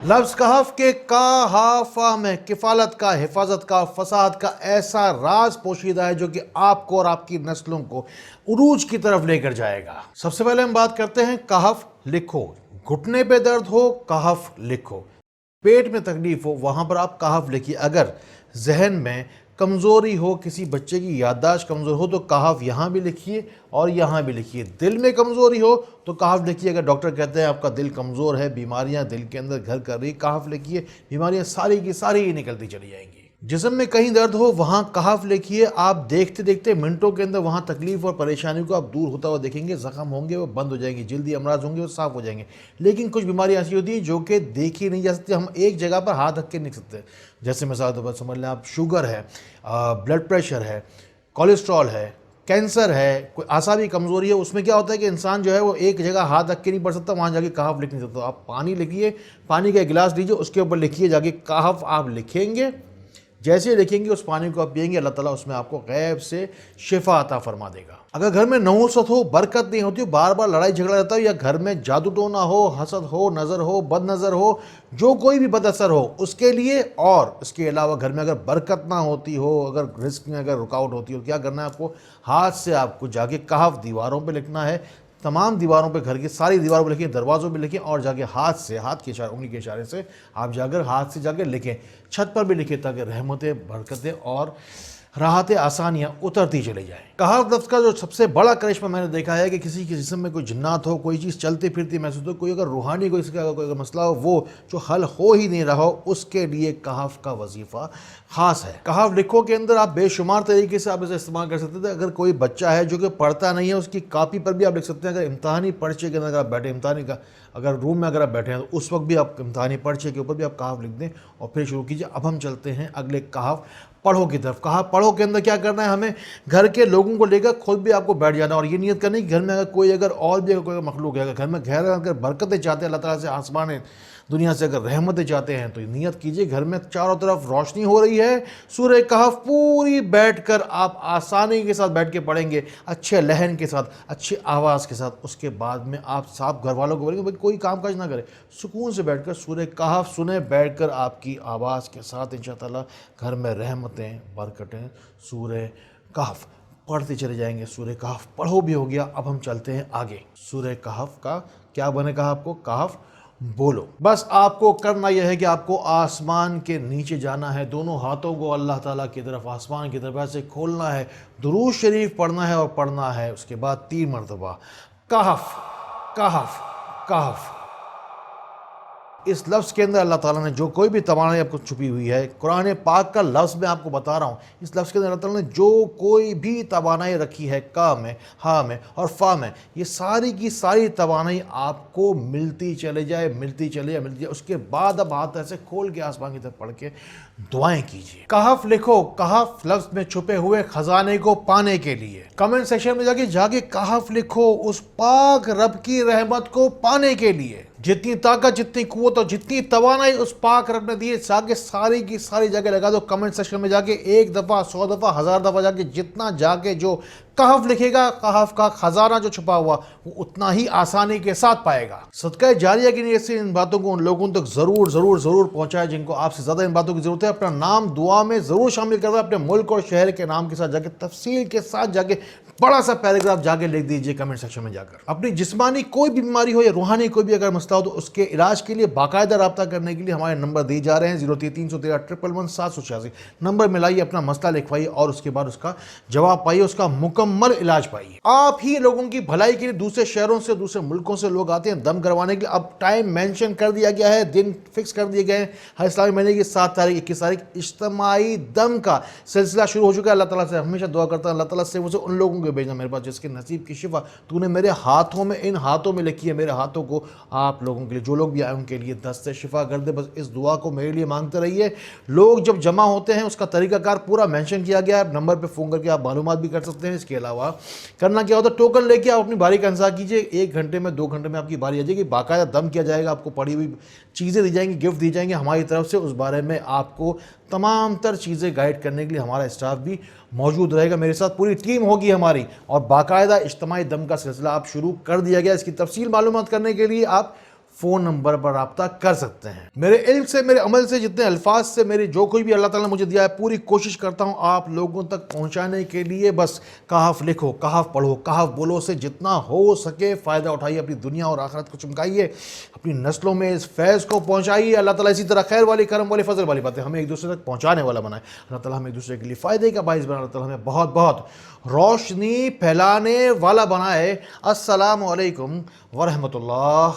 لفظ کہف کے کا ہا فا میں کفالت کا، حفاظت کا، فصاحت کا ایسا راز پوشیدہ ہے جو کہ آپ کو اور آپ کی نسلوں کو عروج کی طرف لے کر جائے گا۔ سب سے پہلے ہم بات کرتے ہیں کہف لکھو۔ گھٹنے پہ درد ہو کہف لکھو، پیٹ میں تکلیف ہو وہاں پر آپ کہف لکھیے۔ اگر ذہن میں کمزوری ہو، کسی بچے کی یادداشت کمزور ہو تو کہف یہاں بھی لکھیے اور یہاں بھی لکھیے۔ دل میں کمزوری ہو تو کہف لکھیے۔ اگر ڈاکٹر کہتے ہیں آپ کا دل کمزور ہے، بیماریاں دل کے اندر گھر کر رہی، کہف لکھیے، بیماریاں ساری کی ساری ہی نکلتی چلی جائیں گی۔ جسم میں کہیں درد ہو وہاں کہف لکھیے۔ آپ دیکھتے دیکھتے منٹوں کے اندر وہاں تکلیف اور پریشانی کو آپ دور ہوتا ہوا دیکھیں گے۔ زخم ہوں گے وہ بند ہو جائیں گے، جلدی امراض ہوں گے وہ صاف ہو جائیں گے۔ لیکن کچھ بیماریاں ایسی ہوتی ہیں جو کہ دیکھی نہیں جا سکتی، ہم ایک جگہ پر ہاتھ رکھ کے نہیں لکھ سکتے۔ جیسے مثال طور پر سمجھ لیں آپ شوگر ہے، بلڈ پریشر ہے، کولیسٹرول ہے، کینسر ہے، کوئی اعصابی کمزوری ہے، اس میں کیا ہوتا ہے کہ انسان جو ہے وہ ایک جگہ ہاتھ رکھ کے نہیں پڑھ سکتا، وہاں جا کے کہف لکھ نہیں سکتا۔ آپ پانی لکھیے، پانی کا ایک گلاس لیجیے، اس کے اوپر لکھیے جا کے کہف آپ لکھیں گے۔ جیسے لکھیں گے اس پانی کو آپ پئیں گے، اللہ تعالیٰ اس میں آپ کو غیب سے شفا عطا فرما دے گا۔ اگر گھر میں نحوست ہو، برکت نہیں ہوتی، بار بار لڑائی جھگڑا رہتا ہو، یا گھر میں جادو ٹونا ہو، حسد ہو، نظر ہو، بد نظر ہو، جو کوئی بھی بد اثر ہو اس کے لیے، اور اس کے علاوہ گھر میں اگر برکت نہ ہوتی ہو، اگر رزق میں اگر رکاوٹ ہوتی ہو، کیا کرنا ہے آپ کو؟ ہاتھ سے آپ کو جا کے کہف دیواروں پہ لکھنا ہے۔ تمام دیواروں پہ، گھر کی ساری دیواروں پہ لکھیں، دروازوں پہ لکھیں، اور جا کے ہاتھ سے، ہاتھ کے اشارے، انگلی کے اشارے سے آپ جا کر ہاتھ سے جا کے لکھیں۔ چھت پر بھی لکھیں تاکہ رحمتیں، برکتیں اور راحتیں، آسانیاں اترتی چلی جائیں۔ کہف لفظ کا جو سب سے بڑا کرشمہ میں نے دیکھا ہے کہ کسی کے جسم میں کوئی جنات ہو، کوئی چیز چلتی پھرتی محسوس ہو، کوئی اگر روحانی کوئی اگر مسئلہ ہو، وہ جو حل ہو ہی نہیں رہا ہو، اس کے لیے کہف کا وظیفہ خاص ہے۔ کہف لکھو کے اندر آپ بے شمار طریقے سے آپ اسے استعمال کر سکتے تھے۔ اگر کوئی بچہ ہے جو کہ پڑھتا نہیں ہے، اس کی کاپی پر بھی آپ لکھ سکتے ہیں۔ اگر امتحانی پرچے کے اندر اگر آپ بیٹھے، امتحانی کا اگر روم میں اگر آپ بیٹھے ہیں تو اس وقت بھی آپ امتحانی پرچے کے اوپر بھی آپ کہف لکھ دیں اور پھر شروع کیجیے۔ اب ہم چلتے ہیں اگلے کہف پڑھو کی طرف۔ کہف پڑھو کے اندر کیا کرنا ہے ہمیں؟ گھر کے لوگوں کو لے کر خود بھی آپ کو بیٹھ جانا اور یہ نیت کرنی کہ گھر میں اگر کوئی اور بھی کوئی مخلوق ہے، اگر گھر میں اگر برکتیں چاہتے ہیں، اللہ تعالیٰ سے آسمان دنیا سے اگر رحمتیں چاہتے ہیں، تو نیت کیجئے گھر میں چاروں طرف روشنی ہو رہی ہے، سورہ کہف پوری بیٹھ کر آپ آسانی کے ساتھ بیٹھ کے پڑھیں گے، اچھے لہن کے ساتھ، اچھی آواز کے ساتھ۔ اس کے بعد میں آپ صاحب گھر والوں کو بولیں گے کوئی کام کاج نہ کرے، سکون سے بیٹھ کر سورہ کہف سنیں، بیٹھ کر آپ کی آواز کے ساتھ انشاءاللہ گھر میں رحمتیں، برکتیں، سورہ کہف پڑھتے چلے جائیں گے۔ سورہ کہف پڑھو بھی ہو گیا۔ اب ہم چلتے ہیں آگے۔ سورہ کہف کا کیا بنے؟ کہا آپ کو کہف بولو۔ بس آپ کو کرنا یہ ہے کہ آپ کو آسمان کے نیچے جانا ہے، دونوں ہاتھوں کو اللہ تعالیٰ کی طرف، آسمان کی طرف ایسے کھولنا ہے، درود شریف پڑھنا ہے اور پڑھنا ہے اس کے بعد 3 مرتبہ کہف کہف کہف۔ اس لفظ کے اندر اللہ تعالیٰ نے جو کوئی بھی توانائی آپ کو چھپی ہوئی ہے، قرآن پاک کا لفظ میں آپ کو بتا رہا ہوں، اس لفظ کے اندر اللہ تعالیٰ نے جو کوئی بھی توانائی رکھی ہے، کا میں، ہا میں اور فا میں، یہ ساری کی ساری توانائی آپ کو ملتی چلے جائے، ملتی چلے جائے، ملتی جائے۔ اس کے بعد اب ہاتھ ایسے کھول کے آسمان کی طرف پڑھ کے دعائیں کیجیے۔ کہف لکھو، کہف لفظ میں چھپے ہوئے خزانے کو پانے کے لیے۔ کمنٹ سیکشن میں جا کے کہف لکھو، اس پاک رب کی رحمت کو پانے کے لیے۔ جتنی طاقت، جتنی قوت اور جتنی توانائی اس پاک رب نے دی ہے، جا ساری کی ساری جگہ لگا دو۔ کمنٹ سیکشن میں جا کے 1 دفعہ، 100 دفعہ، 1000 دفعہ جا کے جتنا جا کے جو کہف لکھے گا، کہف کا خزانہ جو چھپا ہوا وہ اتنا ہی آسانی کے ساتھ پائے گا۔ صدقہ جاریہ کی نیت سے ان باتوں کو ان لوگوں تک ضرور ضرور ضرور پہنچائے جن کو آپ سے زیادہ ان باتوں کی ضرورت ہے۔ اپنا نام دعا میں ضرور شامل کروائے، اپنے ملک اور شہر کے نام کے ساتھ جا کے تفصیل کے ساتھ جا کے بڑا سا پیراگراف جا کے لکھ دیجئے کمنٹ سیکشن میں جا کر۔ اپنی جسمانی کوئی بھی بیماری ہو یا روحانی کوئی بھی اگر مسئلہ ہو تو اس کے علاج کے لیے باقاعدہ رابطہ کرنے کے لیے ہمارے نمبر دیے جا رہے ہیں، 0313111786۔ نمبر ملائیے، اپنا مسئلہ لکھوائیے اور اس کے بعد اس کا جواب پائیے، اس کا مکمل علاج پائیے۔ آپ ہی لوگوں کی بھلائی کے لیے دوسرے شہروں سے، دوسرے ملکوں سے لوگ آتے ہیں دم کروانے کے لیے۔ اب ٹائم مینشن کر دیا گیا ہے، دن فکس کر دیے گئے ہیں۔ ہر اسلامی مہینے کی 7 تاریخ، 21 تاریخ اجتماعی دم کا سلسلہ شروع ہو چکا ہے۔ اللہ تعالیٰ سے ہمیشہ دعا کرتا ہوں، اللہ تعالیٰ سے مجھے ان لوگوں کو بھیجنا میرے پاس جس کے نصیب کی شفا تو نے میرے ہاتھوں میں، ان ہاتھوں میں لکھی ہے۔ میرے ہاتھوں کو آپ لوگوں کے لیے، جو لوگ بھی آئے ان کے لیے دست شفا کر دے۔ بس اس دعا کو میرے لیے مانگتے رہیے۔ لوگ جب جمع ہوتے ہیں اس کا طریقہ کار پورا مینشن کیا گیا ہے، نمبر پہ فون کر کے آپ معلومات بھی کر سکتے ہیں۔ اس کے علاوہ کرنا کیا ہوتا ہے، ٹوکن لے کے آپ اپنی باری کا انتظار کیجئے، 1 گھنٹے میں 2 گھنٹے میں آپ کی باری آ جائے گی، باقاعدہ دم کیا جائے گا، آپ کو پڑھی ہوئی چیزیں دی جائیں گی، گفٹ دی جائیں گے ہماری طرف سے۔ اس بارے میں آپ کو تمام تر چیزیں گائیڈ کرنے کے لیے ہمارا اسٹاف بھی موجود رہے گا، میرے ساتھ پوری ٹیم ہوگی ہماری، اور باقاعدہ اجتماعی دم کا سلسلہ آپ شروع کر دیا گیا۔ اس کی تفصیل معلومات کرنے کے لیے آپ فون نمبر پر رابطہ کر سکتے ہیں۔ میرے علم سے، میرے عمل سے، جتنے الفاظ سے، میری جو کوئی بھی اللہ تعالیٰ نے مجھے دیا ہے، پوری کوشش کرتا ہوں آپ لوگوں تک پہنچانے کے لیے۔ بس کہف لکھو، کہف پڑھو، کہف بولو، سے جتنا ہو سکے فائدہ اٹھائیے، اپنی دنیا اور آخرت کو چمکائیے، اپنی نسلوں میں اس فیض کو پہنچائیے۔ اللہ تعالیٰ اسی طرح خیر والی، کرم والی، فضل والی باتیں ہمیں ایک دوسرے تک پہنچانے والا بنائے۔ اللہ تعالیٰ ہمیں ایک دوسرے کے لیے فائدے کا باعث بنائے۔ اللہ تعالیٰ ہمیں بہت بہت روشنی پھیلانے والا بنائے۔ السلام علیکم ورحمۃ اللہ